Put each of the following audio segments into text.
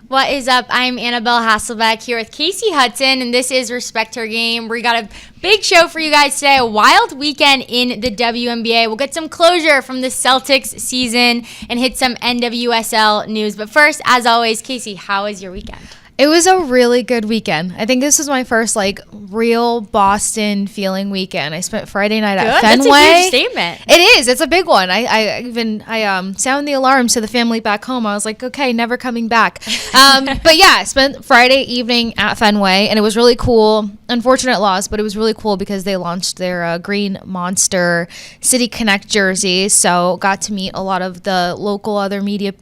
What is up? I'm Annabelle Hasselbeck here with Kasey Hudson, and this is Respect Her Game. We got a big show for you guys today, a wild weekend in the WNBA. We'll get some closure from the Celtics season and hit some NWSL news. But first, as always, Kasey, how was your weekend? It was a really good weekend. I think this was my first real Boston feeling weekend. I spent Friday night at Fenway. That's a huge statement. It is. It's a big one. I sound the alarms to the family back home. I was like, okay, never coming back. But yeah, I spent Friday evening at Fenway, and it was really cool. Unfortunate loss, but it was really cool because they launched their Green Monster City Connect jerseys. So got to meet a lot of the local other media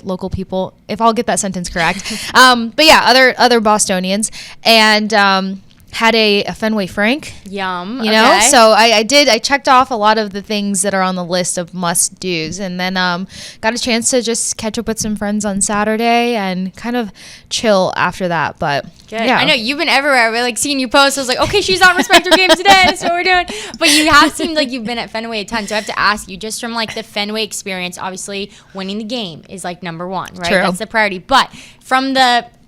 local people, if I'll get that sentence correct. But yeah, other Bostonians, and had a Fenway Frank. Yum. You know, so I checked off a lot of the things that are on the list of must do's, and then got a chance to just catch up with some friends on Saturday and kind of chill after that. But good. Yeah, I know you've been everywhere. We're seeing you post. I was like, okay, she's on Respect Her Game today. That's what we're doing. But you have seemed like you've been at Fenway a ton. So I have to ask you, just from the Fenway experience, obviously winning the game is number one, right? True. That's the priority. But from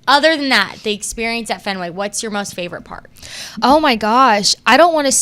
other than that, the experience at Fenway, what's your most favorite part? Oh my gosh, I don't want it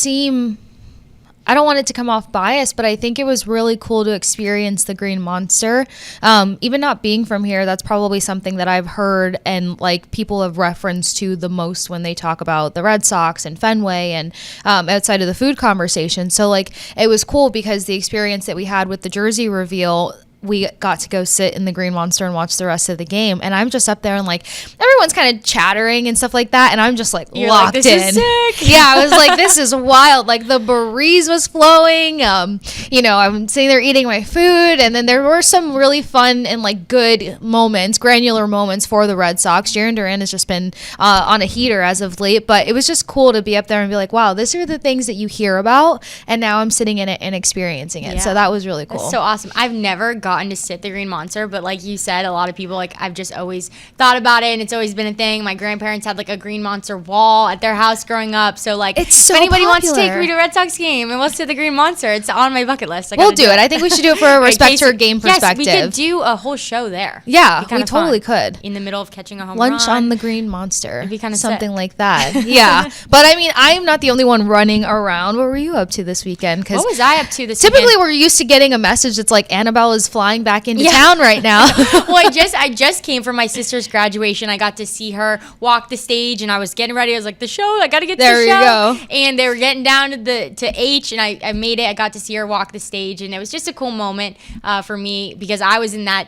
to come off biased, but I think it was really cool to experience the Green Monster. Even not being from here, that's probably something that I've heard and people have referenced to the most when they talk about the Red Sox and Fenway and outside of the food conversation. So it was cool because the experience that we had with the jersey reveal, we got to go sit in the Green Monster and watch the rest of the game. And I'm just up there and everyone's kind of chattering and stuff like that. And I'm just You're locked this in. Is sick. Yeah, I was like, this is wild. The breeze was flowing. I'm sitting there eating my food. And then there were some really fun and good moments, granular moments for the Red Sox. Jaren Duran has just been on a heater as of late. But it was just cool to be up there and be like, wow, these are the things that you hear about. And now I'm sitting in it and experiencing it. Yeah. So that was really cool. That's so awesome. I've never gotten to sit the Green Monster, but like you said, a lot of people I've just always thought about it, and it's always been a thing. My grandparents had a Green Monster wall at their house growing up, so it's so if anybody popular. wants to take me to a Red Sox game and wants to sit the Green Monster, it's on my bucket list. We'll do it. I think we should do it for a Respect Her Game perspective. Yes, we could do a whole show there. Yeah, we totally could. In the middle of catching a home lunch run. on the Green Monster. It'd be kind of something like that. Yeah, but I'm not the only one running around. What were you up to this weekend? What was I up to this typically weekend? We're used to getting a message that's Annabelle is flying back into town right now. Well, I just came from my sister's graduation. I got to see her walk the stage, and I was getting ready. I was like, the show, I got to get to the show. There you go. And they were getting down to H, and I made it. I got to see her walk the stage, and it was just a cool moment for me because I was in that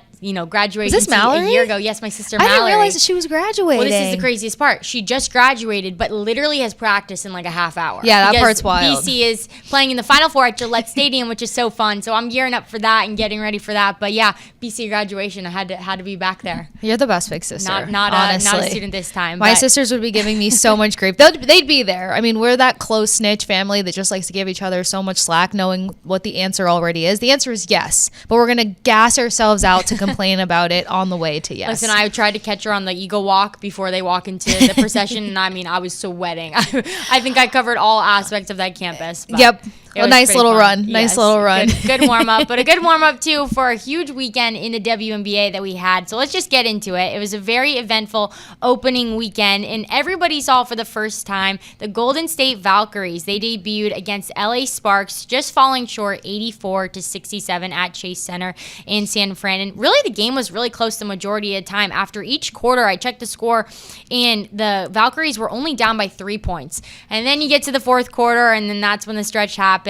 graduation was this Mallory? A year ago. Yes, my sister Mallory. I didn't realize that she was graduating. Well, this is the craziest part. She just graduated, but literally has practiced in a half hour. Yeah, that part's wild. BC is playing in the Final Four at Gillette Stadium, which is so fun. So I'm gearing up for that and getting ready for that. But yeah, BC graduation, I had to be back there. You're the best big sister. Not a student this time. My sisters would be giving me so much grief. They'd be there. I mean, we're that close knit family that just likes to give each other so much slack, knowing what the answer already is. The answer is yes, but we're gonna gas ourselves out to complain about it on the way to yes. Listen, I tried to catch her on the Eagle Walk before they walk into the procession, and I was sweating. I think I covered all aspects of that campus. Yep. A nice little run. Nice little run. Good warm up, but a good warm up too for a huge weekend in the WNBA that we had. So let's just get into it. It was a very eventful opening weekend, and everybody saw for the first time the Golden State Valkyries. They debuted against LA Sparks, just falling short 84-67 at Chase Center in San Fran. And really, the game was really close the majority of the time. After each quarter, I checked the score, and the Valkyries were only down by 3 points. And then you get to the fourth quarter, and then that's when the stretch happens.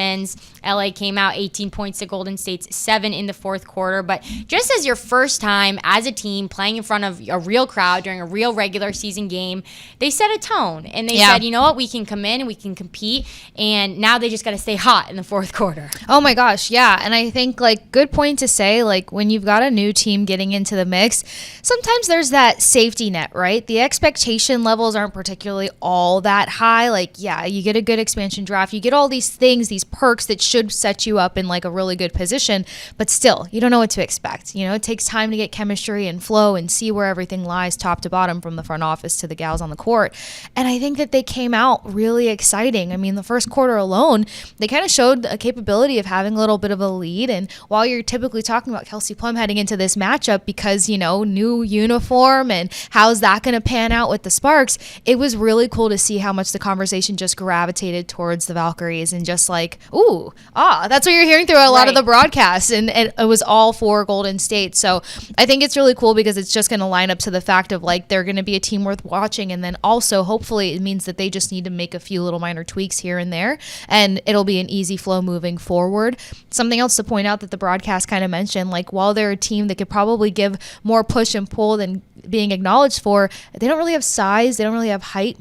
LA came out 18 points to Golden State's 7 in the fourth quarter. But just as your first time as a team playing in front of a real crowd during a real regular season game, they set a tone. And they said, you know what, we can come in and we can compete. And now they just got to stay hot in the fourth quarter. Oh my gosh, yeah. And I think good point to say, when you've got a new team getting into the mix, sometimes there's that safety net, right? The expectation levels aren't particularly all that high. You get a good expansion draft. You get all these things, these these perks that should set you up in like a really good position, but still, you don't know what to expect. You know, it takes time to get chemistry and flow and see where everything lies top to bottom, from the front office to the gals on the court. And I think that they came out really exciting. I mean, the first quarter alone, they kind of showed a capability of having a little bit of a lead. And while you're typically talking about Kelsey Plum heading into this matchup because, you know, new uniform and how's that going to pan out with the Sparks, it was really cool to see how much the conversation just gravitated towards the Valkyries and just like, ooh, that's what you're hearing through a lot of the broadcasts. And it was all for Golden State. So I think it's really cool because it's just going to line up to the fact of like they're going to be a team worth watching. And then also hopefully it means that they just need to make a few little minor tweaks here and there, and it'll be an easy flow moving forward. Something else to point out that the broadcast kind of mentioned, like while they're a team that could probably give more push and pull than being acknowledged for, they don't really have size, they don't really have height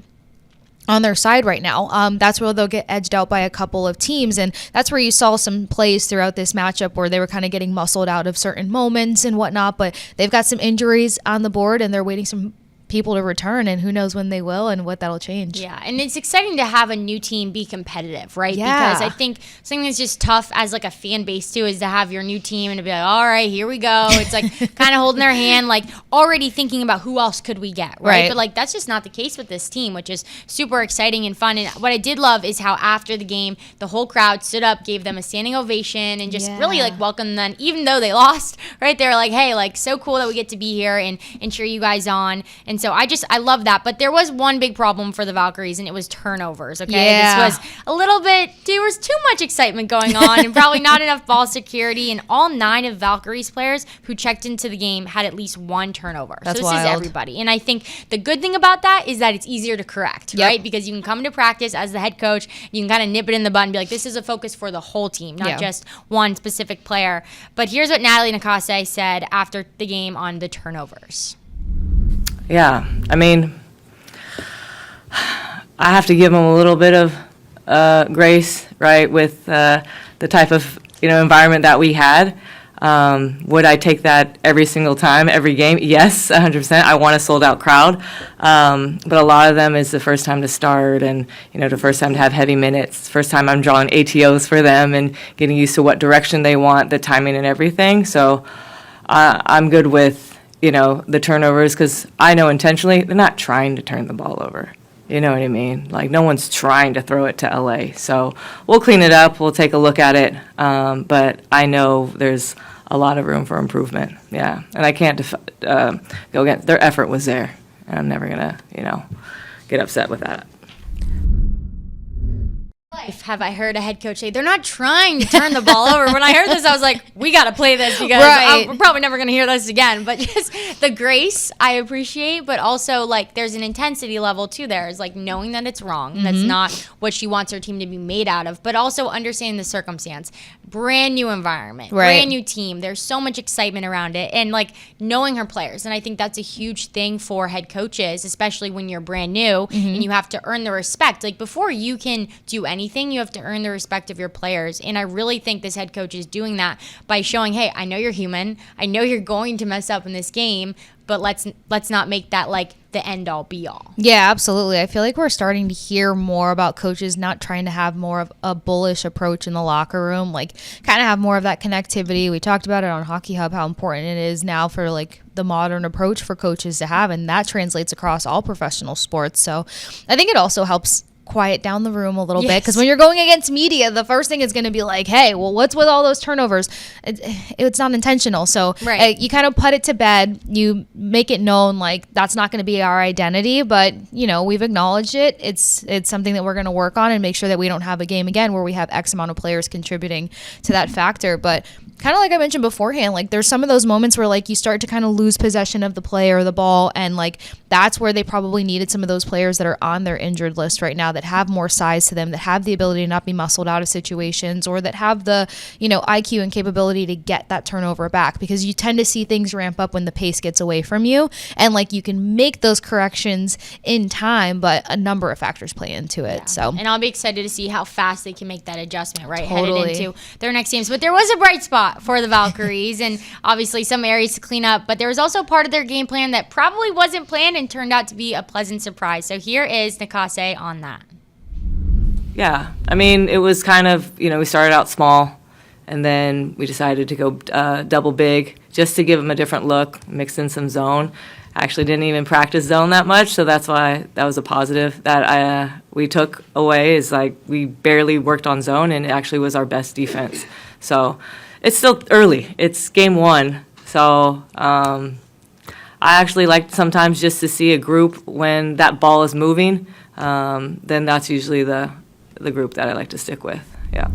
on their side right now. That's where they'll get edged out by a couple of teams, and that's where you saw some plays throughout this matchup where they were kind of getting muscled out of certain moments and whatnot, but they've got some injuries on the board and they're waiting some people to return, and who knows when they will and what that'll change. Yeah, and it's exciting to have a new team be competitive, right? Yeah. Because I think something that's just tough as like a fan base too is to have your new team and to be like, all right, here we go. It's like kind of holding their hand, like already thinking about who else could we get, right? But like that's just not the case with this team, which is super exciting and fun. And what I did love is how after the game, the whole crowd stood up, gave them a standing ovation, and just really like welcomed them, even though they lost, right? They were like, hey, like so cool that we get to be here and cheer you guys on. And so I love that. But there was one big problem for the Valkyries, and it was turnovers, okay? Yeah. This was a little bit, there was too much excitement going on and probably not enough ball security, and all 9 of Valkyries players who checked into the game had at least 1 turnover. That's so this wild. is everybody. And I think the good thing about that is that it's easier to correct, right? Because you can come to practice as the head coach, you can kind of nip it in the bud and be like, this is a focus for the whole team, not just one specific player. But here's what Natalie Nakase said after the game on the turnovers. Yeah, I mean, I have to give them a little bit of grace, right, with the type of environment that we had. Would I take that every single time, every game? Yes, 100%. I want a sold-out crowd, but a lot of them is the first time to start, and the first time to have heavy minutes. First time I'm drawing ATOs for them and getting used to what direction they want, the timing and everything. So I'm good with the turnovers, because I know intentionally they're not trying to turn the ball over. You know what I mean? Like, no one's trying to throw it to LA. So we'll clean it up. We'll take a look at it. But I know there's a lot of room for improvement. Yeah. And I can't go against their effort was there. And I'm never going to, get upset with that. Have I heard a head coach say they're not trying to turn the ball over? When I heard this, I was like, we got to play this because we're probably never going to hear this again. But just the grace I appreciate, but also like there's an intensity level too. There is like knowing that it's wrong. Mm-hmm. That's not what she wants her team to be made out of, but also understanding the circumstance. Brand new environment, brand new team. There's so much excitement around it, and like knowing her players. And I think that's a huge thing for head coaches, especially when you're brand new and you have to earn the respect. Like before you can do anything, you have to earn the respect of your players. And I really think this head coach is doing that by showing, hey, I know you're human. I know you're going to mess up in this game, but let's not make that like the end all be all. Yeah, absolutely. I feel like we're starting to hear more about coaches not trying to have more of a bullish approach in the locker room, like kind of have more of that connectivity. We talked about it on Hockey Hub, how important it is now for like the modern approach for coaches to have, and that translates across all professional sports. So I think it also helps quiet down the room a little bit, because when you're going against media, the first thing is going to be like, hey, well, what's with all those turnovers? It's not intentional. So you kind of put it to bed. You make it known like that's not going to be our identity, but we've acknowledged it. It's something that we're going to work on and make sure that we don't have a game again where we have X amount of players contributing to that factor. But kind of like I mentioned beforehand, like there's some of those moments where like you start to kind of lose possession of the play or the ball, and like that's where they probably needed some of those players that are on their injured list right now that have more size to them, that have the ability to not be muscled out of situations, or that have the IQ and capability to get that turnover back, because you tend to see things ramp up when the pace gets away from you, and like you can make those corrections in time, but a number of factors play into it. So, and I'll be excited to see how fast they can make that adjustment headed into their next games. But there was a bright spot for the Valkyries, and obviously some areas to clean up, but there was also part of their game plan that probably wasn't planned and turned out to be a pleasant surprise. So here is Nakase on that. Yeah. I mean, it was kind of, we started out small, and then we decided to go double big just to give them a different look, mix in some zone. Actually didn't even practice zone that much, so that's why that was a positive that we took away is like we barely worked on zone, and it actually was our best defense. So it's still early. It's game 1. So I actually like sometimes just to see a group when that ball is moving. Then that's usually the group that I like to stick with. Yeah.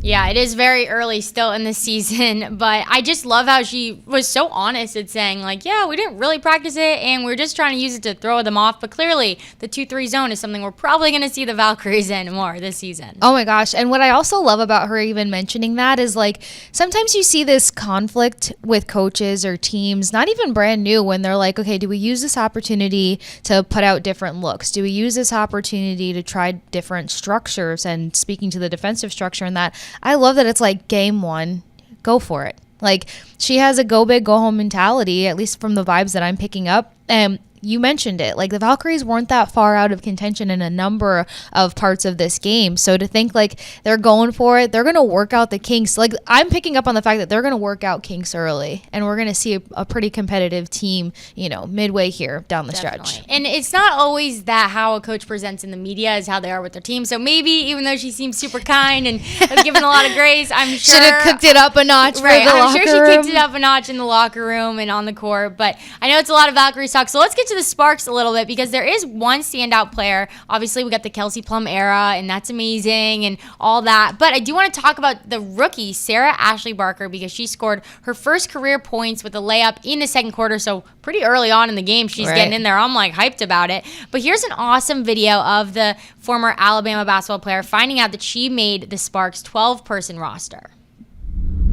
Yeah, it is very early still in the season, but I just love how she was so honest at saying, like, yeah, we didn't really practice it, and we're just trying to use it to throw them off. But clearly, the 2-3 zone is something we're probably going to see the Valkyries in more this season. Oh my gosh. And what I also love about her even mentioning that is, like, sometimes you see this conflict with coaches or teams, not even brand new, when they're like, okay, do we use this opportunity to put out different looks? Do we use this opportunity to try different structures? And speaking to the defensive structure and that, I love that it's like game 1, go for it. Like, she has a go big, go home mentality, at least from the vibes that I'm picking up. And you mentioned it, like the Valkyries weren't that far out of contention in a number of parts of this game. So to think like they're going for it, they're going to work out the kinks. Like, I'm picking up on the fact that they're going to work out kinks early, and we're going to see a pretty competitive team, midway here down the stretch. And it's not always that how a coach presents in the media is how they are with their team. So maybe even though she seems super kind and has given a lot of grace, I'm sure should have cooked it up a notch. Right, for the I'm locker sure room. she kicked it up a notch in the locker room and on the court. But I know it's a lot of Valkyries talk. So let's get to the Sparks a little bit, because there is one standout player. Obviously, we got the Kelsey Plum era, and that's amazing and all that. But I do want to talk about the rookie, Sarah Ashley Barker, because she scored her first career points with a layup in the second quarter. So pretty early on in the game, she's getting in there. I'm like hyped about it. But here's an awesome video of the former Alabama basketball player finding out that she made the Sparks 12-person roster.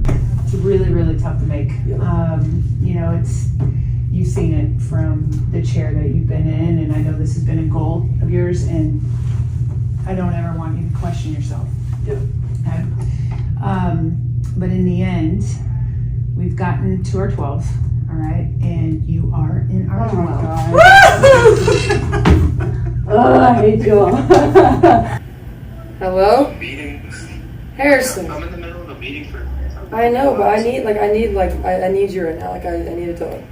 It's really, really tough to make. It's you've seen it from the chair that you've been in, and I know this has been a goal of yours, and I don't ever want you to question yourself. Okay? But in the end, we've gotten to our 12, all right, and you are in our 12. Oh, I hate you all. Hello? Meetings. Harrison. I'm in the middle of a meeting for. I know, but I need you right now. I need to talk.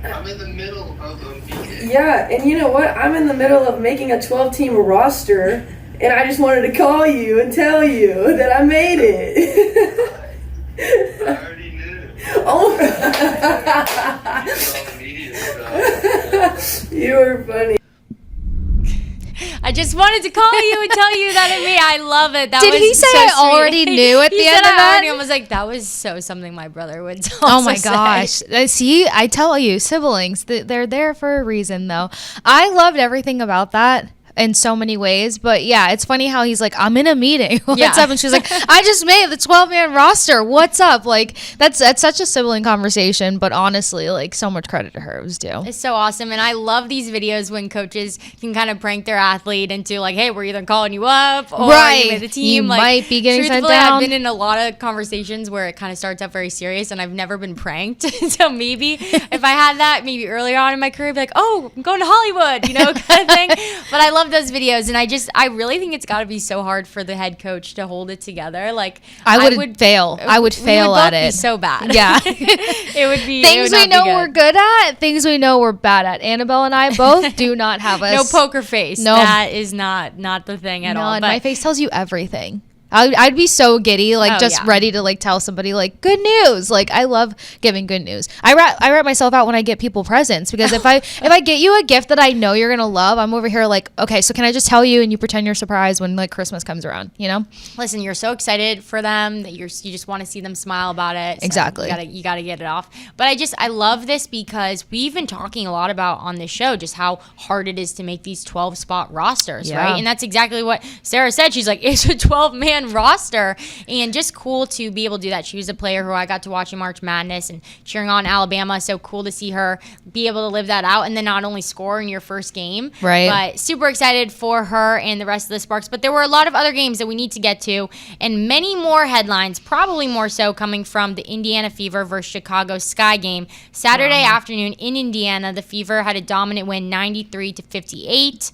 I'm in the middle of a meeting. Yeah, and you know what? I'm in the middle of making a 12-team roster, and I just wanted to call you and tell you that I made it. I already knew. Oh. All the media stuff. You were funny. I just wanted to call you and tell you that I love it. That Did was he say so I sweet. already knew at the end of that? I was like, that was so something my brother would Oh my say. gosh. See, I tell you, siblings, they're there for a reason, though. I loved everything about that in so many ways, but yeah, it's funny how he's like, I'm in a meeting. What's up? And she's like, I just made the 12-man roster. What's up? Like, that's such a sibling conversation, but honestly, like, so much credit to her. It was due. It's so awesome, and I love these videos when coaches can kind of prank their athlete into like, hey, we're either calling you up or Right. you made the team. You like, might be getting sent truthfully, down. I've been in a lot of conversations where it kind of starts out very serious, and I've never been pranked. So maybe if I had that maybe earlier on in my career, I'd be like, oh, I'm going to Hollywood, kind of thing. But I love those videos, and I really think it's got to be so hard for the head coach to hold it together. Like, I would fail. I would fail at it. Be so bad. Yeah. It would be Things we know we're good at, things we know we're bad at. Annabelle and I both do not have a no poker face. No. That is not the thing at all. And But my face tells you everything. I'd be so giddy, like ready to like tell somebody like good news. Like, I love giving good news. I write myself out when I get people presents, because if I get you a gift that I know you're gonna love, I'm over here like, okay, so can I just tell you and you pretend you're surprised when like Christmas comes around, Listen, you're so excited for them that you just want to see them smile about it. So Exactly. You gotta get it off. But I love this because we've been talking a lot about on this show just how hard it is to make these 12-spot rosters, Yeah. right? And that's exactly what Sarah said. She's like, it's a 12-man roster, and just cool to be able to do that. She was a player who I got to watch in March Madness and cheering on Alabama. So cool to see her be able to live that out and then not only score in your first game, Right. but super excited for her and the rest of the Sparks. But there were a lot of other games that we need to get to, and many more headlines, probably more so coming from the Indiana Fever versus Chicago Sky game Saturday afternoon in Indiana. The Fever had a dominant win, 93-58.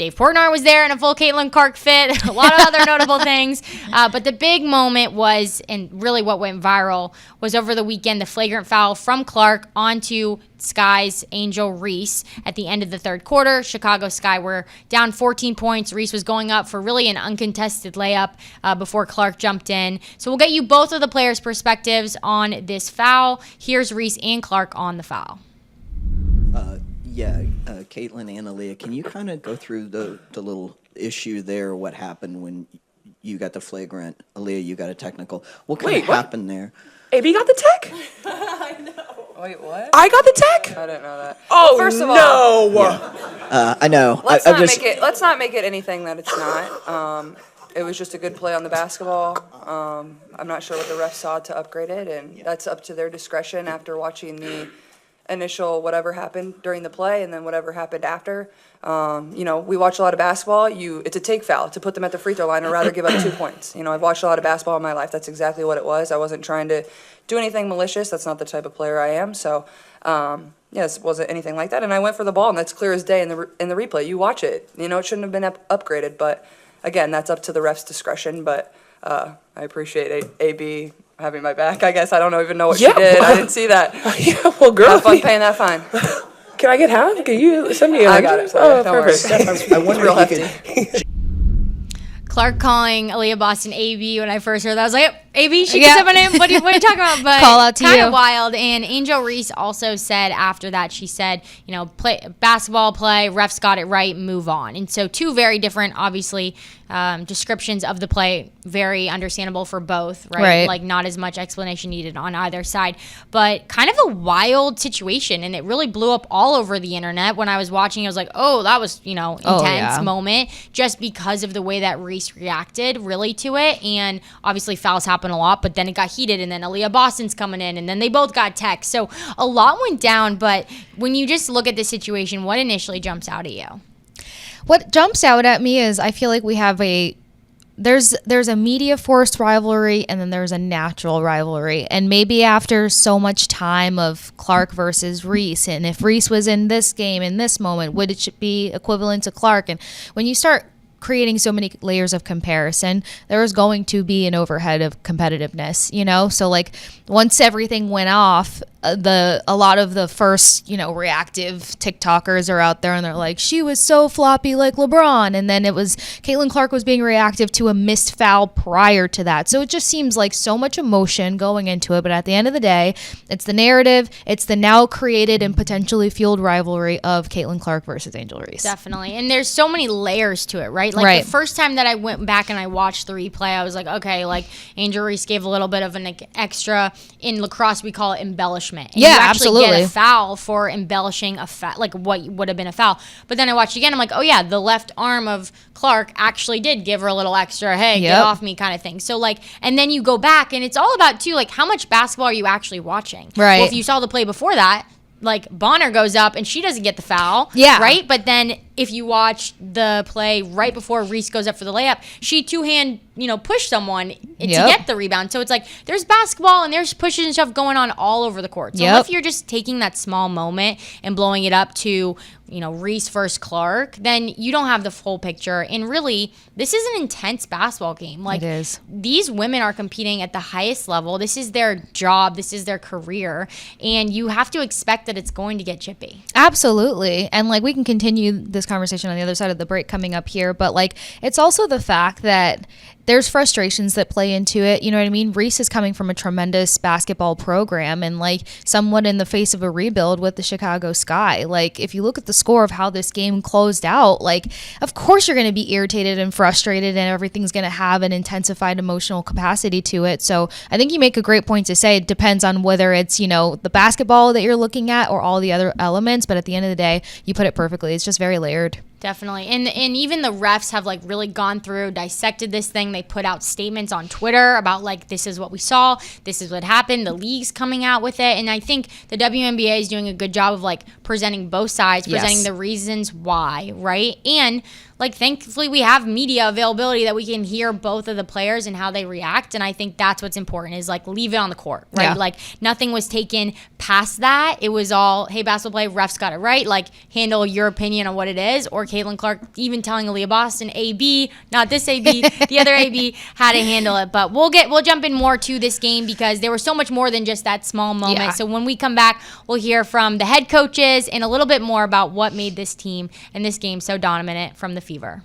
Dave Portnoy was there in a full Caitlin Clark fit, a lot of other notable things. But the big moment was, and really what went viral, was over the weekend, the flagrant foul from Clark onto Sky's Angel Reese at the end of the third quarter. Chicago Sky were down 14 points. Reese was going up for really an uncontested layup before Clark jumped in. So we'll get you both of the players' perspectives on this foul. Here's Reese and Clark on the foul. Caitlin and Aaliyah, can you kind of go through the little issue there, what happened when you got the flagrant, Aaliyah, you got a technical. What kind of happened there? AB got the tech? I know. Wait, what? I got the tech? I didn't know that. Oh, well, first of all, no! I know. Let's not make it anything that it's not. It was just a good play on the basketball. I'm not sure what the refs saw to upgrade it, and that's up to their discretion after watching the initial whatever happened during the play and then whatever happened after. We watch a lot of basketball. It's a take foul to put them at the free throw line or rather give up 2 points. I've watched a lot of basketball in my life. That's exactly what it was. I wasn't trying to do anything malicious. That's not the type of player I am. So, this wasn't anything like that. And I went for the ball, and that's clear as day in the replay. You watch it. It shouldn't have been upgraded. But, again, that's up to the ref's discretion. But I appreciate AB having my back. I guess I don't even know what she did. I didn't see that. Girl. Have fun paying that fine. Can I get half? Can you send me a I got it. Oh, Don't perfect. I wonder real if you hefty. could. Clark calling Aaliyah Boston AB when I first heard that. I was like, AB, she can say my name. What are you talking about? But call out to kind you. of wild. And Angel Reese also said after that, she said, basketball play, refs got it right, move on. And so 2 very different, obviously, descriptions of the play, very understandable for both, right? Like not as much explanation needed on either side, but kind of a wild situation. And it really blew up all over the internet. When I was watching, I was like, oh, that was, intense moment just because of the way that Reese reacted really to it. And obviously fouls happen a lot, but then it got heated and then Aaliyah Boston's coming in and then they both got tech. So a lot went down, but when you just look at the situation, what initially jumps out at you? What jumps out at me is I feel like we have there's a media forced rivalry and then there's a natural rivalry. And maybe after so much time of Clark versus Reese, and if Reese was in this game in this moment, would it be equivalent to Clark? And when you start creating so many layers of comparison, there is going to be an overhead of competitiveness, So like once everything went off, a lot of the first, reactive TikTokers are out there and they're like, she was so floppy like LeBron. And then it was Caitlin Clark was being reactive to a missed foul prior to that. So it just seems like so much emotion going into it. But at the end of the day, it's the narrative. It's the now created and potentially fueled rivalry of Caitlin Clark versus Angel Reese. Definitely. And there's so many layers to it, right? Like the first time that I went back and I watched the replay, I was like, okay, like Angel Reese gave a little bit of an extra. In lacrosse, we call it embellishment. And you actually absolutely. Get a foul for embellishing like what would have been a foul. But then I watched again. I'm like, oh yeah, the left arm of Clark actually did give her a little extra. Hey, get off me, kind of thing. So like, and then you go back, and it's all about too, like how much basketball are you actually watching? Right. Well, if you saw the play before that, like Bonner goes up and she doesn't get the foul. Yeah. Right. But then if you watch the play right before Reese goes up for the layup, she two-hand, push someone to get the rebound. So it's like there's basketball and there's pushes and stuff going on all over the court. So if you're just taking that small moment and blowing it up to, Reese versus Clark, then you don't have the full picture. And really, this is an intense basketball game. Like, it is. These women are competing at the highest level. This is their job. This is their career. And you have to expect that it's going to get chippy. Absolutely. And like we can continue this conversation on the other side of the break coming up here, but like it's also the fact that there's frustrations that play into it. You know what I mean? Reese is coming from a tremendous basketball program and like somewhat in the face of a rebuild with the Chicago Sky. Like if you look at the score of how this game closed out, like of course you're going to be irritated and frustrated and everything's going to have an intensified emotional capacity to it. So I think you make a great point to say it depends on whether it's, the basketball that you're looking at or all the other elements. But at the end of the day, you put it perfectly. It's just very layered. Definitely. And even the refs have like really gone through, dissected this thing. They put out statements on Twitter about like, this is what we saw. This is what happened. The league's coming out with it. And I think the WNBA is doing a good job of like presenting both sides, presenting the reasons why, right? And like, thankfully we have media availability that we can hear both of the players and how they react. And I think that's what's important is, like, leave it on the court, right? Yeah. Like, nothing was taken past that. It was all, hey, basketball play, refs got it right. Like, handle your opinion on what it is. Or Caitlin Clark even telling Aaliyah Boston, AB, not this AB, the other AB, how to handle it. But we'll jump in more to this game because there was so much more than just that small moment. Yeah. So when we come back, we'll hear from the head coaches and a little bit more about what made this team and this game so dominant from the Fever.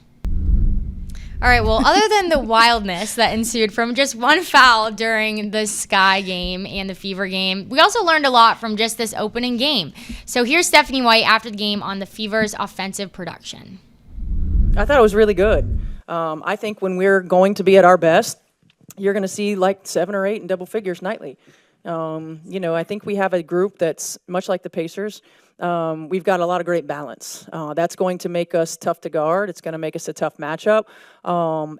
All right, well, other than the wildness that ensued from just one foul during the Sky game and the Fever game, we also learned a lot from just this opening game. So here's Stephanie White after the game on the Fever's offensive production. I thought it was really good. I think when we're going to be at our best, you're going to see like 7 or 8 in double figures nightly. I think we have a group that's much like the Pacers. We've got a lot of great balance. That's going to make us tough to guard. It's going to make us a tough matchup.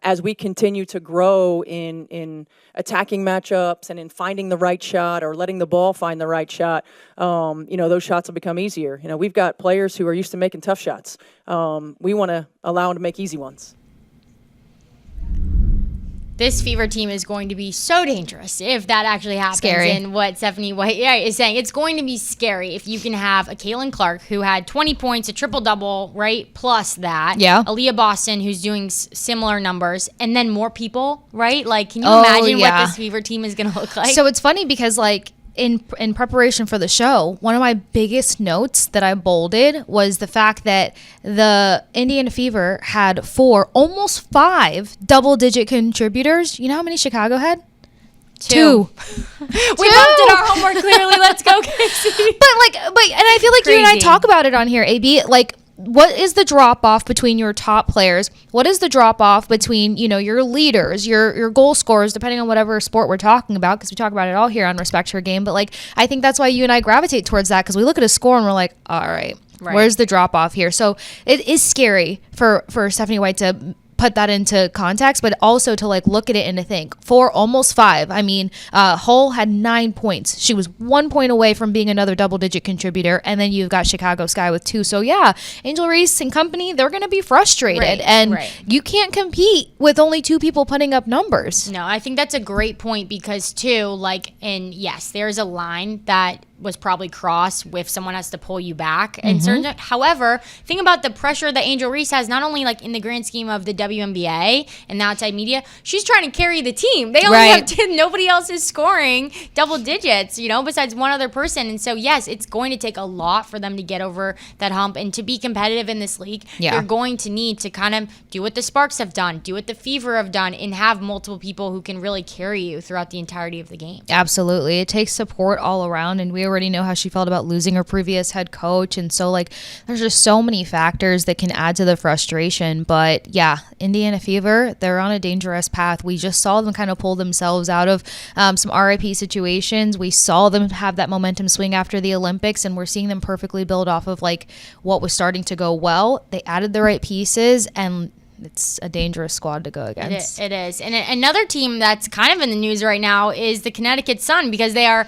As we continue to grow in attacking matchups and in finding the right shot or letting the ball find the right shot, those shots will become easier. We've got players who are used to making tough shots. We want to allow them to make easy ones. This Fever team is going to be so dangerous if that actually happens. Scary. And what Stephanie White is saying, it's going to be scary if you can have a Caitlin Clark who had 20 points, a triple-double, right, plus that. Yeah. Aaliyah Boston who's doing similar numbers, and then more people, right? Like, can you imagine what this Fever team is going to look like? So it's funny because, like, in preparation for the show, one of my biggest notes that I bolded was the fact that the Indiana Fever had 4, almost 5 double-digit contributors. You know how many Chicago had? 2. We both did our homework clearly. Let's go, Kasey. But and I feel like you and I Crazy. talk about it on here, AB. Like, what is the drop off between your top players? What is the drop off between, your leaders, your goal scorers, depending on whatever sport we're talking about? Because we talk about it all here on Respect Her Game. But, like, I think that's why you and I gravitate towards that, because we look at a score and we're like, all right, where's the drop off here? So it is scary for Stephanie White to put that into context, but also to, like, look at it and to think 4, almost 5. I mean, Hull had 9 points. She was 1 point away from being another double-digit contributor, and then you've got Chicago Sky with 2. So yeah, Angel Reese and company, they're going to be frustrated, and you can't compete with only 2 people putting up numbers. No, I think that's a great point because, too, like, and yes, there's a line that was probably crossed if someone has to pull you back. And however, think about the pressure that Angel Reese has, not only like in the grand scheme of the WNBA and the outside media, she's trying to carry the team. They only have 10, nobody else is scoring double digits, besides one other person. And so, yes, it's going to take a lot for them to get over that hump. And to be competitive in this league, you're going to need to kind of do what the Sparks have done, do what the Fever have done, and have multiple people who can really carry you throughout the entirety of the game. Absolutely. It takes support all around, and we already know how she felt about losing her previous head coach, and so, like, there's just so many factors that can add to the frustration. But yeah, Indiana Fever, they're on a dangerous path. We just saw them kind of pull themselves out of some RIP situations. We saw them have that momentum swing after the Olympics, and we're seeing them perfectly build off of, like, what was starting to go well. They added the right pieces, and it's a dangerous squad to go against. It is. And another team that's kind of in the news right now is the Connecticut Sun, because they are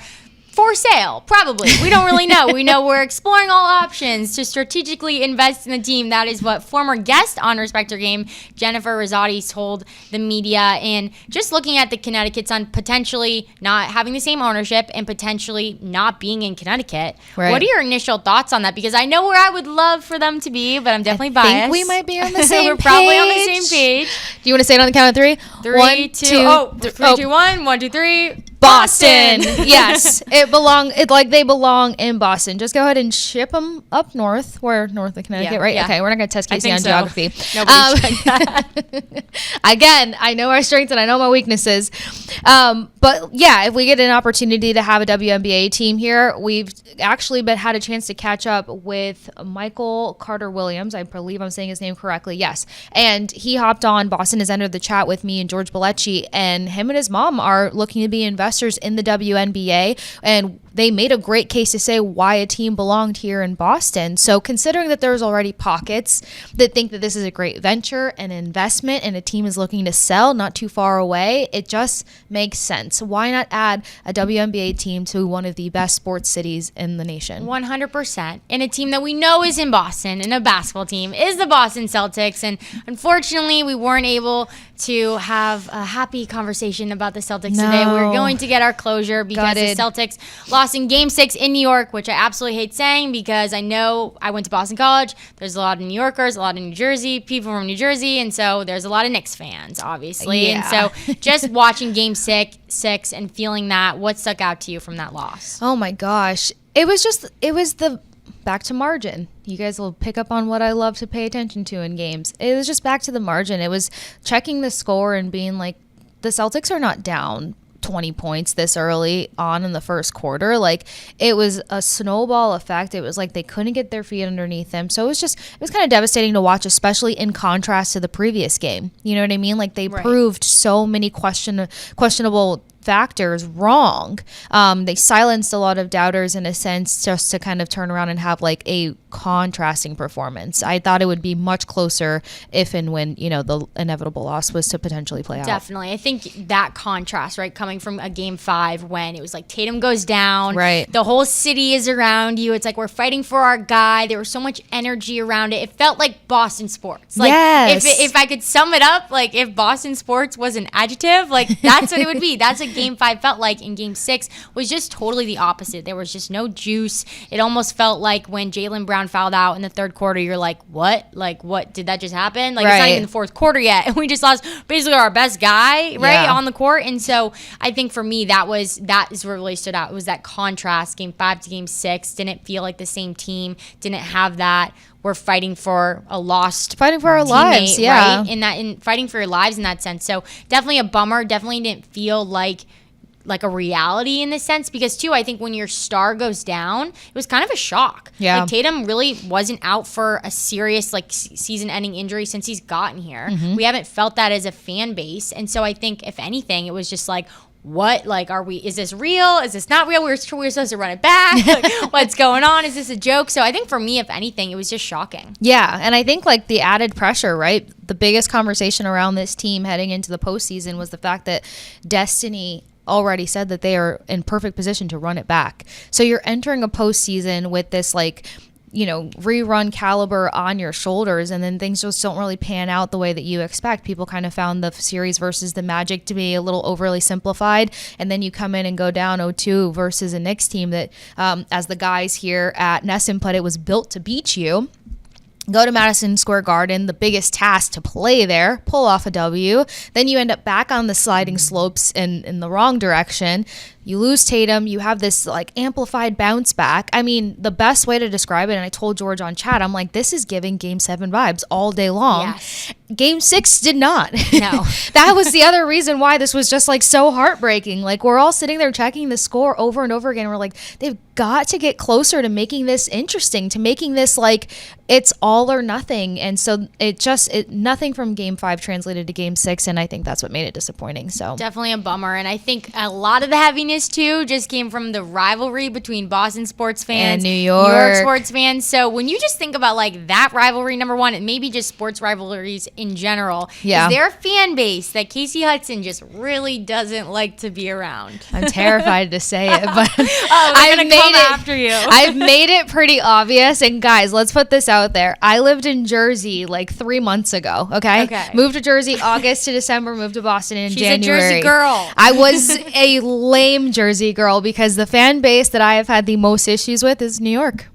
for sale, probably. We don't really know. We know we're exploring all options to strategically invest in the team. That is what former guest on Respect Her Game, Jennifer Rosati, told the media. And just looking at the Connecticut Sun potentially not having the same ownership and potentially not being in Connecticut. Right. What are your initial thoughts on that? Because I know where I would love for them to be, but I'm definitely biased. I think we might be on the same We're page. probably on the same page. Do you want to say it on the count of 3? 3, 2, 3, 2, 1. 1, 2, 3. Boston. Yes, they belong in Boston. Just go ahead and ship them up north. We're north of Connecticut, right? Yeah. Okay, we're not going to test Kasey on geography. Nobody's that. Again, I know our strengths and I know my weaknesses. But yeah, if we get an opportunity to have a WNBA team here, we've actually had a chance to catch up with Michael Carter-Williams. I believe I'm saying his name correctly. Yes. And he hopped on. Boston has entered the chat with me and George Bellecci, and him and his mom are looking to be investors in the WNBA. And they made a great case to say why a team belonged here in Boston. So considering that there's already pockets that think that this is a great venture, an investment, and a team is looking to sell not too far away, it just makes sense. Why not add a WNBA team to one of the best sports cities in the nation? 100%. And a team that we know is in Boston, and a basketball team is the Boston Celtics. And unfortunately, we weren't able to have a happy conversation about the Celtics today. We're going to get our closure because the Celtics lost in Game 6 in New York, which I absolutely hate saying because I know I went to Boston College. There's a lot of New Yorkers, a lot of New Jersey, people from New Jersey, and so there's a lot of Knicks fans, obviously. Yeah. And so just watching Game 6 and feeling that, what stuck out to you from that loss? Oh my gosh. It was the back to margin. You guys will pick up on what I love to pay attention to in games. It was just back to the margin. It was checking the score and being like, the Celtics are not down 20 points this early on in the first quarter. Like, it was a snowball effect. It was like they couldn't get their feet underneath them. So it was kind of devastating to watch, especially in contrast to the previous game. You know what I mean? Like, they proved so many questionable factors wrong. They silenced a lot of doubters in a sense, just to kind of turn around and have like a contrasting performance. I thought it would be much closer if and when, the inevitable loss was to potentially play out. Definitely. I think that contrast, right, coming from a Game 5 when it was like Tatum goes down, right, the whole city is around you. It's like we're fighting for our guy. There was so much energy around it. It felt like Boston sports. Like, yes. if I could sum it up, like if Boston sports was an adjective, like that's what it would be. That's what Game 5 felt like. In Game 6 was just totally the opposite. There was just no juice. It almost felt like when Jaylen Brown fouled out in the third quarter, you're like, what? Like, what? Did that just happen? Like, It's not even the fourth quarter yet. And we just lost basically our best guy, right, on the court. And so I think for me, that is what really stood out. It was that contrast. Game 5 to Game 6 didn't feel like the same team. Didn't have that. We're fighting for a lost fighting for our lives, right? In fighting for your lives in that sense. So definitely a bummer. Definitely didn't feel like a reality in this sense, because too, I think when your star goes down, it was kind of a shock. Yeah. Like Tatum really wasn't out for a serious season-ending injury since he's gotten here. Mm-hmm. We haven't felt that as a fan base, and so I think if anything, it was just like, what? Like, is this real? Is this not real? We're supposed to run it back. Like, what's going on? Is this a joke? So I think for me, if anything, it was just shocking. Yeah, and I think like the added pressure, right? The biggest conversation around this team heading into the postseason was the fact that Destiny already said that they are in perfect position to run it back. So you're entering a postseason with this rerun caliber on your shoulders, and then things just don't really pan out the way that you expect. People kind of found the series versus the Magic to be a little overly simplified, and then you come in and go down 0-2 versus a Knicks team that, as the guys here at Nesson put it, was built to beat you. Go to Madison Square Garden, the biggest task to play there, pull off a W. Then you end up back on the sliding slopes in the wrong direction. You lose Tatum. You have this amplified bounce back. I mean, the best way to describe it, and I told George on chat, I'm like, this is giving Game 7 vibes all day long. Yes. Game 6 did not. No. That was the other reason why this was just so heartbreaking. We're all sitting there checking the score over and over again. We're like, they've got to get closer to making this interesting, to making this it's all or nothing. And so nothing from Game 5 translated to Game 6, and I think that's what made it disappointing. So definitely a bummer. And I think a lot of the heaviness too just came from the rivalry between Boston sports fans and New York sports fans. So when you just think about that rivalry, number one, and maybe just sports rivalries in general, is there a fan base that Kasey Hudson just really doesn't like to be around? I'm terrified to say it, but after you. I've made it pretty obvious. And guys, let's put this out there. I lived in Jersey 3 months ago. Okay. Moved to Jersey August to December. Moved to Boston in January. She's a Jersey girl. I was a lame Jersey girl because the fan base that I have had the most issues with is New York.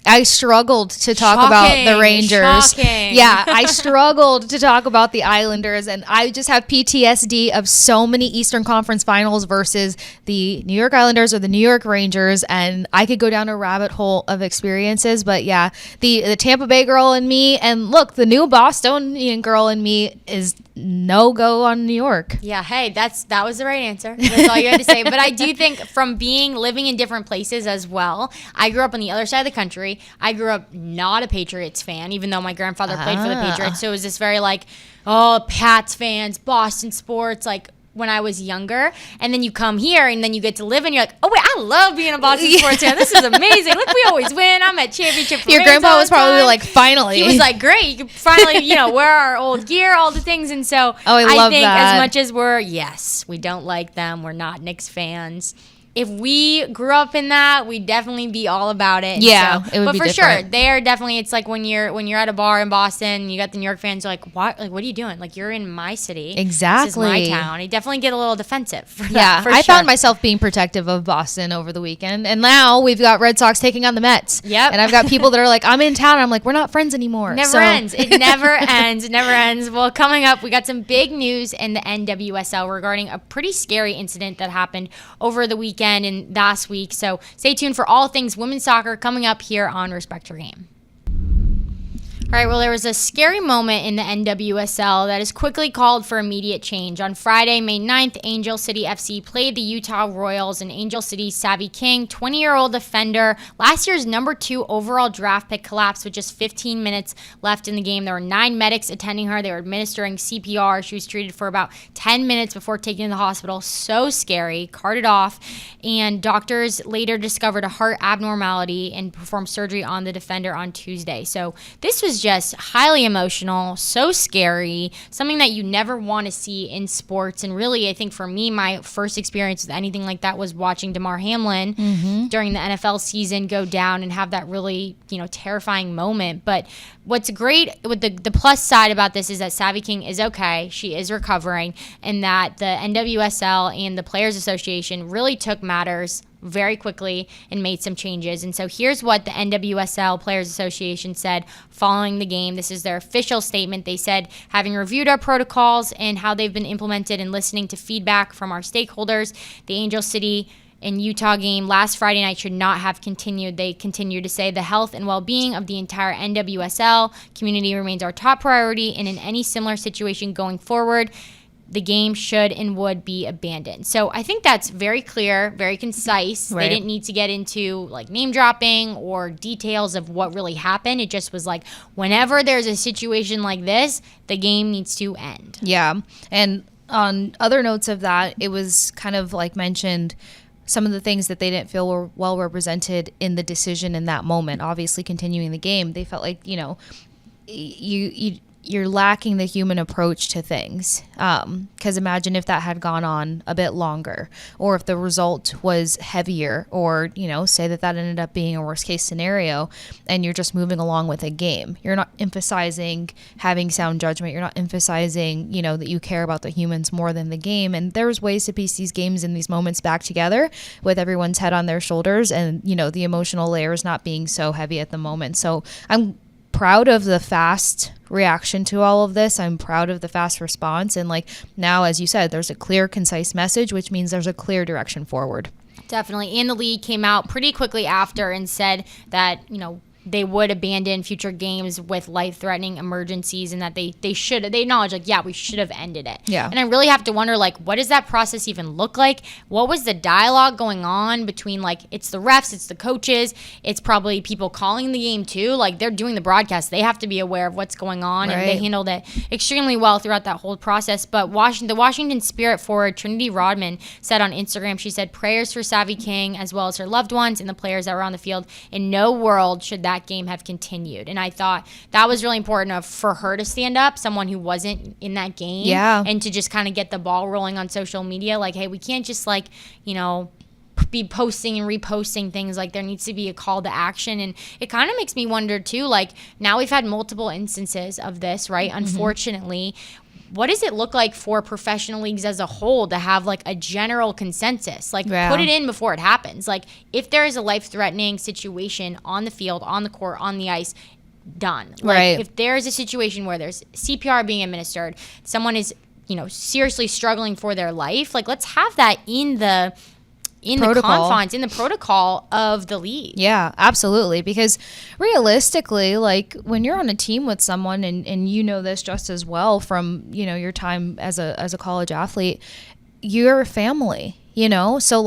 I struggled to talk about the Rangers. Shocking. Yeah, I struggled to talk about the Islanders, and I just have PTSD of so many Eastern Conference Finals versus the New York Islanders or the New York Rangers, and I could go down a rabbit hole of experiences. But yeah, the Tampa Bay girl in me, and look, the new Bostonian girl in me is no go on New York. Yeah, hey, that was the right answer. That's all you had to say. But I do think from living in different places as well, I grew up on the other side of the country. I grew up not a Patriots fan, even though my grandfather played for the Patriots. So it was this very Pats fans, Boston sports, when I was younger, and then you come here and then you get to live and you're like, oh wait, I love being a Boston sports fan. This is amazing. Look, we always win. I'm at championship parades. Your grandpa all was the probably time. like, finally. He was like, great, you can finally, wear our old gear, all the things. And so I love think that. as much as we don't like them, we're not Knicks fans. If we grew up in that, we'd definitely be all about it. And Yeah, it would but be for different. sure, they are definitely. It's like when you're at a bar in Boston, you got the New York fans. You're like, what? Like, what are you doing? Like, you're in my city. Exactly. This is my town. I definitely get a little defensive. For Yeah, that, for I sure. found myself being protective of Boston over the weekend, and now we've got Red Sox taking on the Mets. Yep. And I've got people that are like, I'm in town. I'm like, we're not friends anymore. Never So- ends. It never ends. It never ends. Well, coming up, we got some big news in the NWSL regarding a pretty scary incident that happened over the weekend and last week. So stay tuned for all things women's soccer coming up here on Respect Your Game. All right, well, there was a scary moment in the NWSL that has quickly called for immediate change. On Friday, May 9th, Angel City FC played the Utah Royals, and Angel City's Savvy King, 20-year-old defender, last year's number 2 overall draft pick, collapsed with just 15 minutes left in the game. There were 9 medics attending her. They were administering CPR. She was treated for about 10 minutes before taken to the hospital. So scary, carted off, and doctors later discovered a heart abnormality and performed surgery on the defender on Tuesday. So this was just highly emotional, so scary, something that you never want to see in sports. And really, I think for me, my first experience with anything like that was watching Damar Hamlin during the NFL season go down and have that really, terrifying moment. But what's great with the plus side about this is that Savvy King is okay. She is recovering, and that the NWSL and the Players Association really took matters very quickly and made some changes. And so here's what the NWSL Players Association said following the game. This is their official statement. They said, having reviewed our protocols and how they've been implemented and listening to feedback from our stakeholders, the Angel City and Utah game last Friday night should not have continued. They continue to say the health and well-being of the entire NWSL community remains our top priority, and in any similar situation going forward, the game should and would be abandoned. So I think that's very clear, very concise. Right. They didn't need to get into like name dropping or details of what really happened. It just was like, whenever there's a situation like this, the game needs to end. Yeah. And on other notes of that, it was kind of like mentioned some of the things that they didn't feel were well represented in the decision in that moment. Obviously, continuing the game, they felt like, you're lacking the human approach to things. Because imagine if that had gone on a bit longer, or if the result was heavier, or, say that ended up being a worst case scenario, and you're just moving along with a game. You're not emphasizing having sound judgment. You're not emphasizing, that you care about the humans more than the game. And there's ways to piece these games and these moments back together with everyone's head on their shoulders, and, the emotional layers not being so heavy at the moment. So I'm proud of the fast reaction to all of this. I'm proud of the fast response. And now, as you said, there's a clear, concise message, which means there's a clear direction forward. Definitely. And the league came out pretty quickly after and said that, they would abandon future games with life-threatening emergencies, and that they acknowledge, we should have ended it. Yeah. And I really have to wonder, what does that process even look like? What was the dialogue going on between, it's the refs, it's the coaches, it's probably people calling the game too. They're doing the broadcast. They have to be aware of what's going on, and they handled it extremely well throughout that whole process. But the Washington Spirit forward, Trinity Rodman, said on Instagram, she said, prayers for Savvy King, as well as her loved ones and the players that were on the field. In no world should that game have continued. And I thought that was really important for her to stand up, someone who wasn't in that game, and to just kind of get the ball rolling on social media. Hey, we can't just be posting and reposting things. There needs to be a call to action. And it kind of makes me wonder too, now we've had multiple instances of this, right? Mm-hmm. Unfortunately, what does it look like for professional leagues as a whole to have a general consensus? Put it in before it happens. If there is a life-threatening situation on the field, on the court, on the ice, done. If there's a situation where there's CPR being administered, someone is, seriously struggling for their life, let's have that in the confines, in the protocol of the league. Yeah, absolutely. Because realistically, when you're on a team with someone, and this just as well from, your time as a college athlete, you're a family, So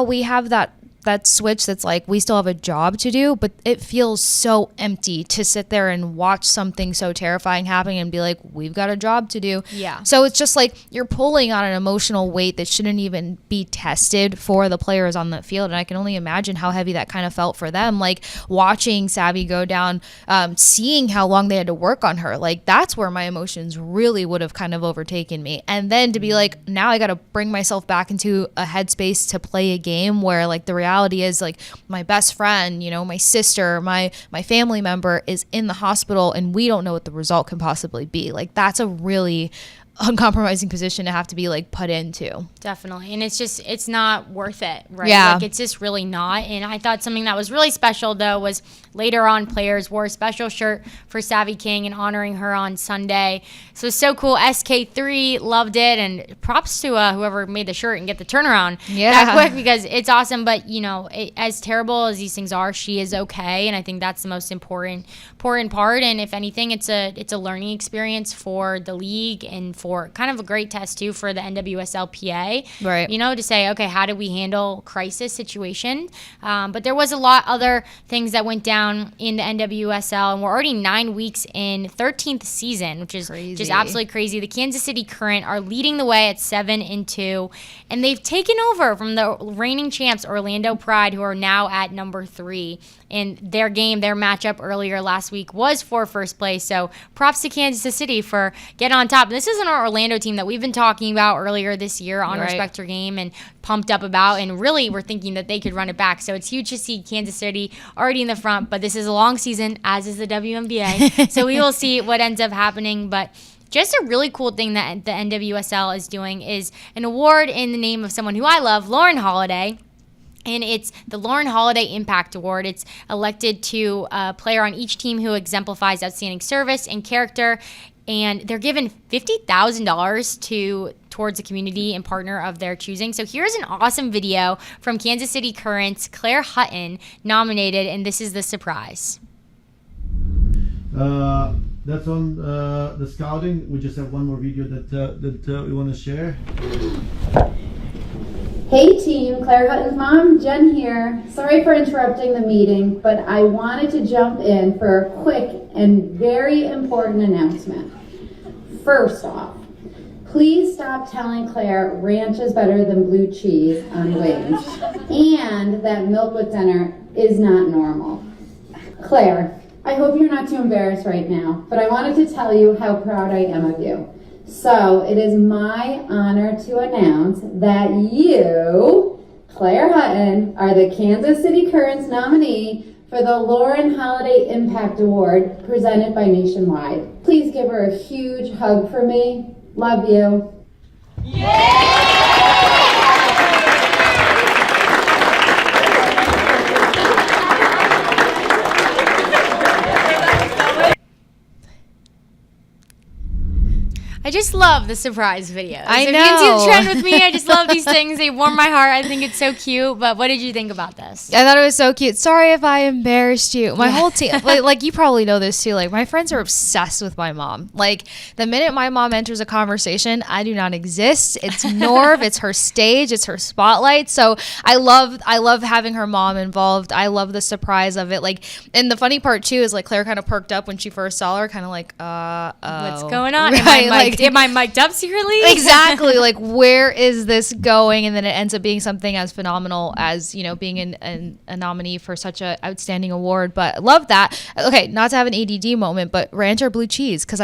we have that that switch that's like, we still have a job to do, but it feels so empty to sit there and watch something so terrifying happen and be like, we've got a job to do. Yeah. So it's just like you're pulling on an emotional weight that shouldn't even be tested for the players on the field. And I can only imagine how heavy that kind of felt for them. Like watching Savvy go down, seeing how long they had to work on her. Like that's where my emotions really would have kind of overtaken me. And then to be like, now I got to bring myself back into a headspace to play a game where like the reality is like my best friend, you know, my sister, my family member is in the hospital and we don't know what the result can possibly be. Like that's a really uncompromising position to have to be like put into. Definitely. And it's not worth it, right? Yeah. Like it's just really not. And I thought something that was really special though was later on players wore a special shirt for Savvy King and honoring her on Sunday. So it's so cool. SK3 loved it, and props to whoever made the shirt and get the turnaround that quick, because it's awesome. But you know, as terrible as these things are, she is okay, and I think that's the most important part. And if anything, it's a learning experience for the league and for kind of a great test too for the NWSLPA, right? You know, to say, okay, how do we handle crisis situation? But there was a lot other things that went down in the NWSL, and we're already 9 weeks in 13th season, which is just absolutely crazy. The Kansas City Current are leading the way at 7-2, and they've taken over from the reigning champs Orlando Pride, who are now at number 3. And their matchup earlier last week was for first place. So props to Kansas City for getting on top. This isn't our Orlando team that we've been talking about earlier this year on Respect Your Game and pumped up about. And really, we're thinking that they could run it back. So it's huge to see Kansas City already in the front. But this is a long season, as is the WNBA. So we will see what ends up happening. But just a really cool thing that the NWSL is doing is an award in the name of someone who I love, Lauren Holiday. And it's the Lauren Holiday Impact Award. It's elected to a player on each team who exemplifies outstanding service and character. And they're given $50,000 towards a community and partner of their choosing. So here's an awesome video from Kansas City Current's Claire Hutton, nominated, and this is the surprise. That's on the scouting. We just have one more video that we want to share. Hey team, Claire Hutton's mom, Jen here. Sorry for interrupting the meeting, but I wanted to jump in for a quick and very important announcement. First off, please stop telling Claire ranch is better than blue cheese on wings, and that milk with dinner is not normal. Claire, I hope you're not too embarrassed right now, but I wanted to tell you how proud I am of you. So it is my honor to announce that you, Claire Hutton, are the Kansas City Current's nominee for the Lauren Holiday Impact Award presented by Nationwide. Please give her a huge hug for me. Love you. I just love the surprise videos. I If know. you can see the trend with me, I just love these things. They warm my heart. I think it's so cute. But what did you think about this? I thought it was so cute. Sorry if I embarrassed you. My whole team, like you probably know this too. Like my friends are obsessed with my mom. Like the minute my mom enters a conversation, I do not exist. It's Norv. It's her stage. It's her spotlight. So I love having her mom involved. I love the surprise of it. Like, and the funny part too is like Claire kind of perked up when she first saw her, kind of like, What's going on? Right, Am I mic'd up secretly? Exactly. Like, where is this going? And then it ends up being something as phenomenal as, you know, being a nominee for such an outstanding award. But I love that. Okay, not to have an ADD moment, but ranch or blue cheese? Because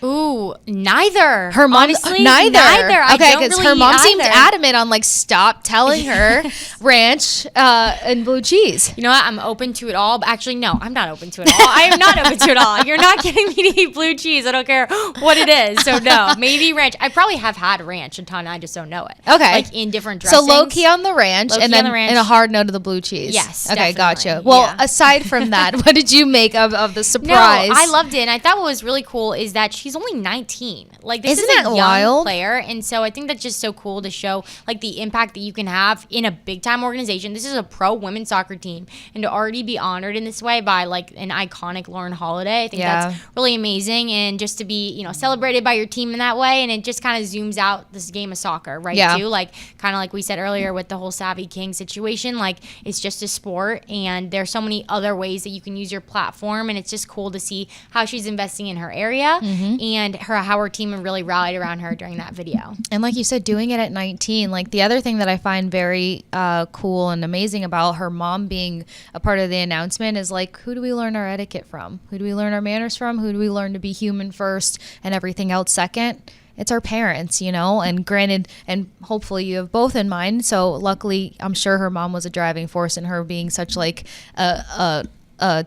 Ooh, neither. her mom, Honestly, neither. I Okay, don't because really her mom eat seemed either. adamant on like stop telling her ranch and blue cheese. You know what? I'm open to it all. But actually, no, I'm not open to it all. I am not open to it all. You're not getting me to eat blue cheese. I don't care what it is. So no, maybe ranch. I probably have had ranch a ton. I just don't know it. Okay. Like in different dressings. So low key on the ranch, Low-key and on then the ranch. and a hard no to the blue cheese. Yes, Okay, gotcha. definitely. Well, Yeah. aside from that, what did you make of the surprise? No, I loved it. And I thought what was really cool is that she she's only 19. Like, this Isn't is a that young wild? player, and so I think that's just so cool to show like the impact that you can have in a big time organization. This is a pro women's soccer team, and to already be honored in this way by like an iconic Lauren Holiday, I think that's really amazing. And just to be, you know, celebrated by your team in that way, and it just kind of zooms out this game of soccer, right? Yeah. Too, like kind of like we said earlier with the whole Savvy King situation, like it's just a sport, and there's so many other ways that you can use your platform, and it's just cool to see how she's investing in her area and how her team really rallied around her during that video. And like you said, doing it at 19, like the other thing that I find very cool and amazing about her mom being a part of the announcement is like, who do we learn our etiquette from? Who do we learn our manners from? Who do we learn to be human first and everything else second? It's our parents, you know, and granted, and hopefully you have both in mind. So luckily, I'm sure her mom was a driving force in her being such like a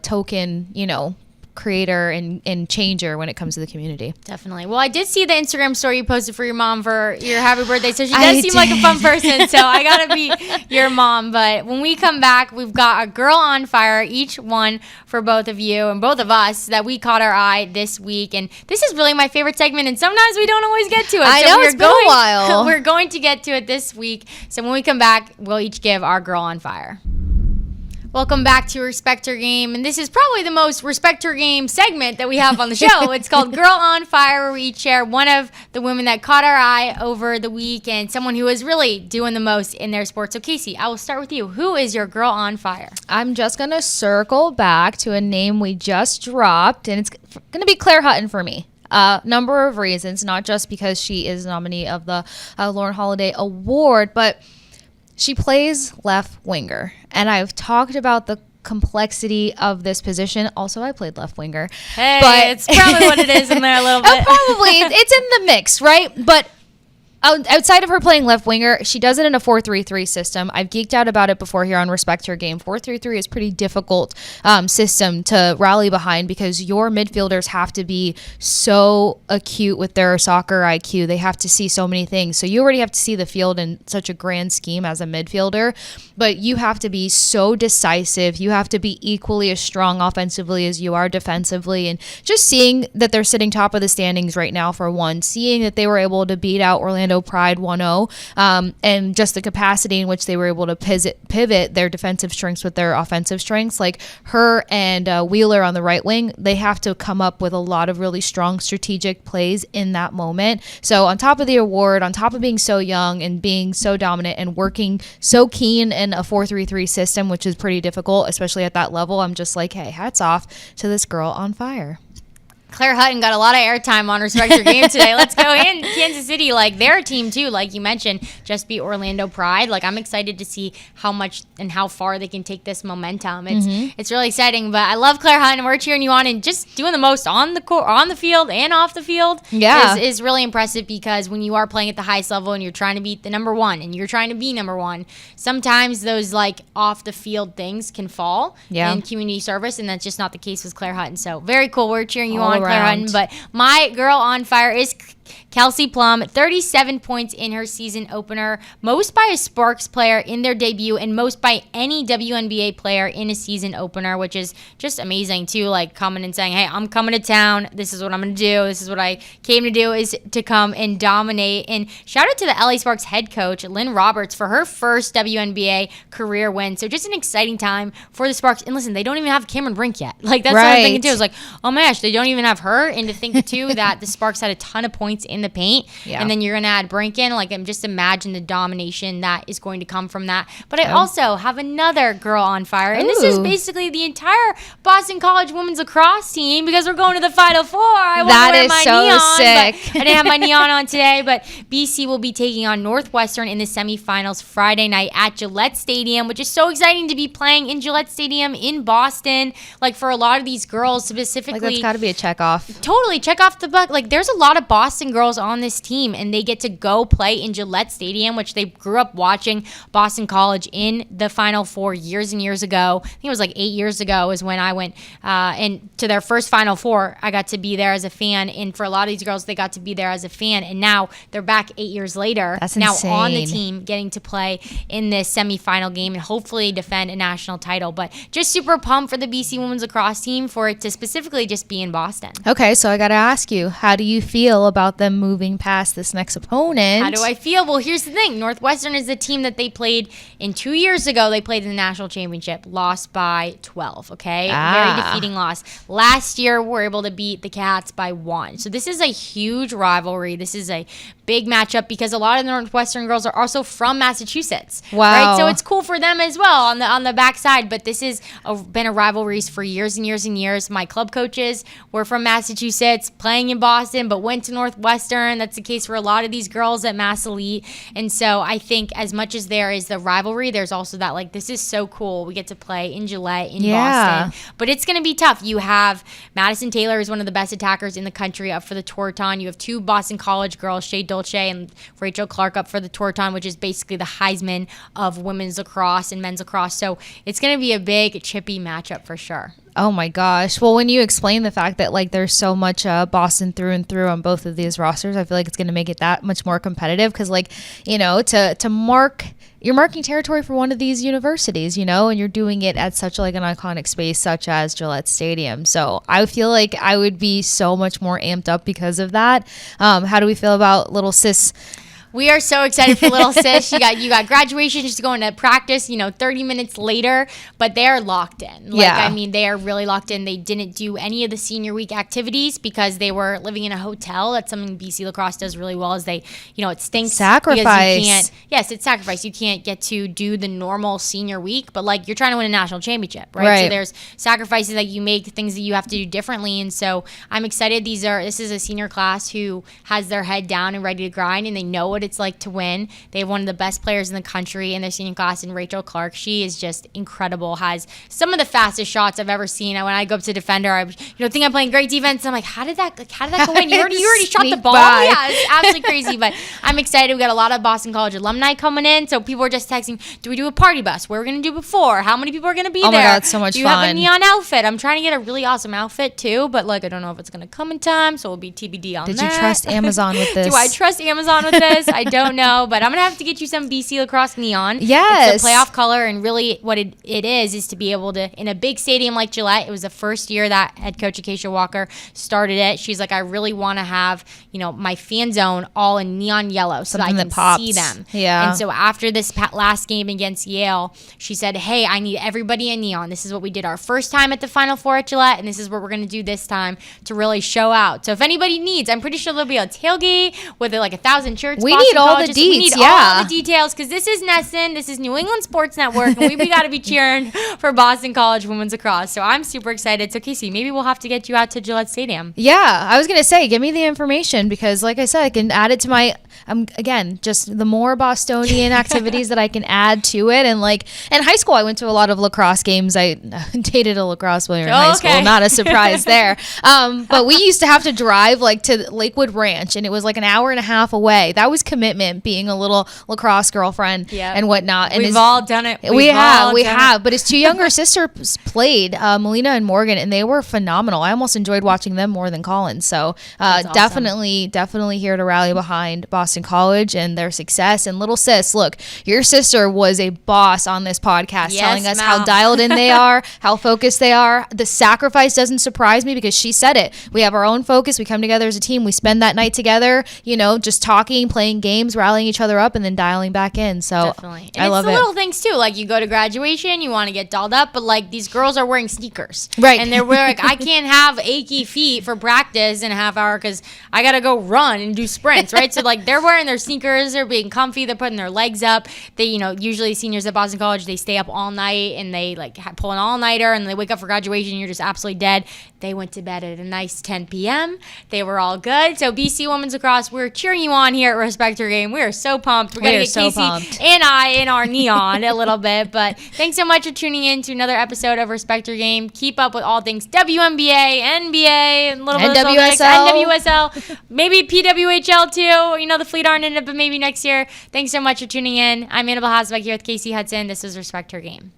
token, you know, creator and changer when it comes to the community. Definitely. Well, I did see the Instagram story you posted for your mom for your happy birthday, so she does seem like a fun person, so I gotta be your mom. But when we come back, we've got a girl on fire, each one for both of you and both of us, that we caught our eye this week. And this is really my favorite segment, and sometimes we don't always get to it. I know, it's been a while. We're going to get to it this week. So when we come back, we'll each give our girl on fire. Welcome back to Respect Her Game, and this is probably the most Respect Her Game segment that we have on the show. It's called Girl on Fire, where we each share one of the women that caught our eye over the week and someone who is really doing the most in their sport. So, Kasey, I will start with you. Who is your girl on fire? I'm just going to circle back to a name we just dropped, and it's going to be Claire Hutton for me. Number of reasons, not just because she is nominee of the Lauren Holiday Award, but she plays left winger, and I've talked about the complexity of this position. Also, I played left winger. Hey, but it's probably what it is in there a little bit. Probably. It's in the mix, right? But outside of her playing left winger, she does it in a 4-3-3 system. I've geeked out about it before here on Respect Her Game. 4-3-3 is pretty difficult system to rally behind because your midfielders have to be so acute with their soccer IQ. They have to see so many things. So you already have to see the field in such a grand scheme as a midfielder, but you have to be so decisive. You have to be equally as strong offensively as you are defensively. And just seeing that they're sitting top of the standings right now, for one, seeing that they were able to beat out Orlando Pride 1-0, and just the capacity in which they were able to pivot their defensive strengths with their offensive strengths. Like her and Wheeler on the right wing, they have to come up with a lot of really strong strategic plays in that moment. So on top of the award, on top of being so young and being so dominant and working so keen in a 4-3-3 system, which is pretty difficult, especially at that level, I'm just like, hey, hats off to this girl on fire. Claire Hutton got a lot of airtime on Respect Your Game today. Let's go in. Kansas City, like their team too, like you mentioned, just beat Orlando Pride. Like I'm excited to see how much and how far they can take this momentum. It's really exciting. But I love Claire Hutton. We're cheering you on, and just doing the most on the court, on the field, and off the field. Yeah, is really impressive, because when you are playing at the highest level and you're trying to beat the number one and you're trying to be number one, sometimes those like off the field things can fall in community service, and that's just not the case with Claire Hutton. So very cool. We're cheering you on, Claire Hutton. But my girl on fire is Kelsey Plum, 37 points in her season opener, most by a Sparks player in their debut, and most by any WNBA player in a season opener, which is just amazing too. Like coming and saying, hey, I'm coming to town. This is what I'm going to do. This is what I came to do, is to come and dominate. And shout out to the LA Sparks head coach, Lynn Roberts, for her first WNBA career win. So just an exciting time for the Sparks. And listen, they don't even have Cameron Brink yet. Like that's what I'm thinking too. It's like, oh my gosh, they don't even have her. And to think too that the Sparks had a ton of points in the paint, and then you're going to add Brink in. Like, just imagine the domination that is going to come from that. But I also have another girl on fire, and this is basically the entire Boston College women's lacrosse team, because we're going to the Final Four. I want to wear my neon, sick. I didn't have my neon on today, but BC will be taking on Northwestern in the semifinals Friday night at Gillette Stadium, which is so exciting to be playing in Gillette Stadium in Boston. Like, for a lot of these girls specifically, like, that's got to be a check off. Totally check off the buck. Like, there's a lot of Boston Boston girls on this team, and they get to go play in Gillette Stadium, which they grew up watching Boston College in the Final Four years and years ago. I think it was like 8 years ago is when I went to their first Final Four. I got to be there as a fan, and for a lot of these girls, they got to be there as a fan, and now they're back 8 years later. That's now insane. on the team, getting to play in this semifinal game and hopefully defend a national title. But just super pumped for the BC women's lacrosse team for it to specifically just be in Boston. Okay, so I got to ask you, how do you feel about them moving past this next opponent? How do I feel? Well, here's the thing. Northwestern is the team that they played in 2 years ago. They played in the national championship, lost by 12, okay? Very defeating loss. Last year, we're able to beat the Cats by 1. So this is a huge rivalry. This is a big matchup because a lot of the Northwestern girls are also from Massachusetts. Wow. Right? So it's cool for them as well on the backside. But this has been a rivalry for years and years and years. My club coaches were from Massachusetts, playing in Boston, but went to Northwestern. That's the case for a lot of these girls at Mass Elite. And so I think as much as there is the rivalry, there's also that, like, this is so cool. We get to play in Gillette, in Boston. But it's going to be tough. You have Madison Taylor is one of the best attackers in the country up for the Torton. You have 2 Boston College girls, Shea Dolce and Rachel Clark, up for the Torton, which is basically the Heisman of women's lacrosse and men's lacrosse. So it's going to be a big, chippy matchup for sure. Oh my gosh. Well, when you explain the fact that like there's so much Boston through and through on both of these rosters, I feel like it's going to make it that much more competitive because, like, you know, to mark, you're marking territory for one of these universities, you know, and you're doing it at such like an iconic space such as Gillette Stadium. So I feel like I would be so much more amped up because of that. How do we feel about little sis? We are so excited for little sis. You got graduation, just going to practice, 30 minutes later, but they're locked in. I mean, they are really locked in. They didn't do any of the senior week activities because they were living in a hotel. That's something BC Lacrosse does really well is they, it stinks. Sacrifice. Yes, it's sacrifice. You can't get to do the normal senior week, but like you're trying to win a national championship, right? So there's sacrifices that you make, things that you have to do differently. And so I'm excited. This is a senior class who has their head down and ready to grind, and they know what it's like to win. They have one of the best players in the country in their senior class in Rachel Clark. She is just incredible, has some of the fastest shots I've ever seen. When I go up to defend her, I think I'm playing great defense. I'm like, how did that go in? You already shot the ball? By. Yeah, it's absolutely crazy. But I'm excited. We got a lot of Boston College alumni coming in. So people are just texting, do we do a party bus? What are we going to do before? How many people are going to be there? Oh my God, so much fun. Do you fun. have a neon outfit? I'm trying to get a really awesome outfit too, but like I don't know if it's going to come in time. So it'll be TBD on that. Did you trust Amazon with this? Do I trust Amazon with this? I don't know, but I'm going to have to get you some BC Lacrosse neon. Yes. It's a playoff color, and really what it is to be able to, in a big stadium like Gillette, it was the first year that head coach Acacia Walker started it. She's like, I really want to have, my fan zone all in neon yellow so Something that I can see them. Yeah. And so after this last game against Yale, she said, hey, I need everybody in neon. This is what we did our first time at the Final Four at Gillette, and this is what we're going to do this time to really show out. So if anybody needs, I'm pretty sure there'll be a tailgate with like 1,000 shirts. We Boston need all colleges. the deets, We need all the details because this is Nesson, this is New England Sports Network, and we got to be cheering for Boston College women's lacrosse. So I'm super excited. So Kasey, maybe we'll have to get you out to Gillette Stadium. Yeah, I was going to say, give me the information because like I said, I can add it to my, again, just the more Bostonian activities that I can add to it. And like in high school, I went to a lot of lacrosse games. I dated a lacrosse player in high school. Not a surprise there. But we used to have to drive like to Lakewood Ranch, and it was like an hour and a half away. That was commitment, being a little lacrosse girlfriend and whatnot. And we've all done it. We have. But his 2 younger sisters played, Melina and Morgan, and they were phenomenal. I almost enjoyed watching them more than Collins. So awesome. definitely here to rally behind Boston College and their success. And little sis, look, your sister was a boss on this podcast, telling us how dialed in they are, how focused they are. The sacrifice doesn't surprise me because she said it. We have our own focus. We come together as a team. We spend that night together, just talking, playing games, rallying each other up, and then dialing back in. So definitely. And I love it. It's the little things too. Like you go to graduation, you want to get dolled up, but like these girls are wearing sneakers. Right. And they're wearing, I can't have achy feet for practice in a half hour because I got to go run and do sprints, right? So like they're they're wearing their sneakers, they're being comfy, they're putting their legs up. They, usually seniors at Boston College, they stay up all night and they like pull an all-nighter and they wake up for graduation and you're just absolutely dead. They went to bed at a nice 10 p.m. They were all good. So BC Women's Lacrosse, we're cheering you on here at Respect Your Game. We are so pumped. We're going to get Kasey and I in our neon a little bit. But thanks so much for tuning in to another episode of Respect Your Game. Keep up with all things WNBA, NBA, and a little bit of NWSL, maybe PWHL too. The Fleet aren't in it, but maybe next year. Thanks so much for tuning in. I'm Annabelle Hasselbeck here with Kasey Hudson. This is Respect Her Game.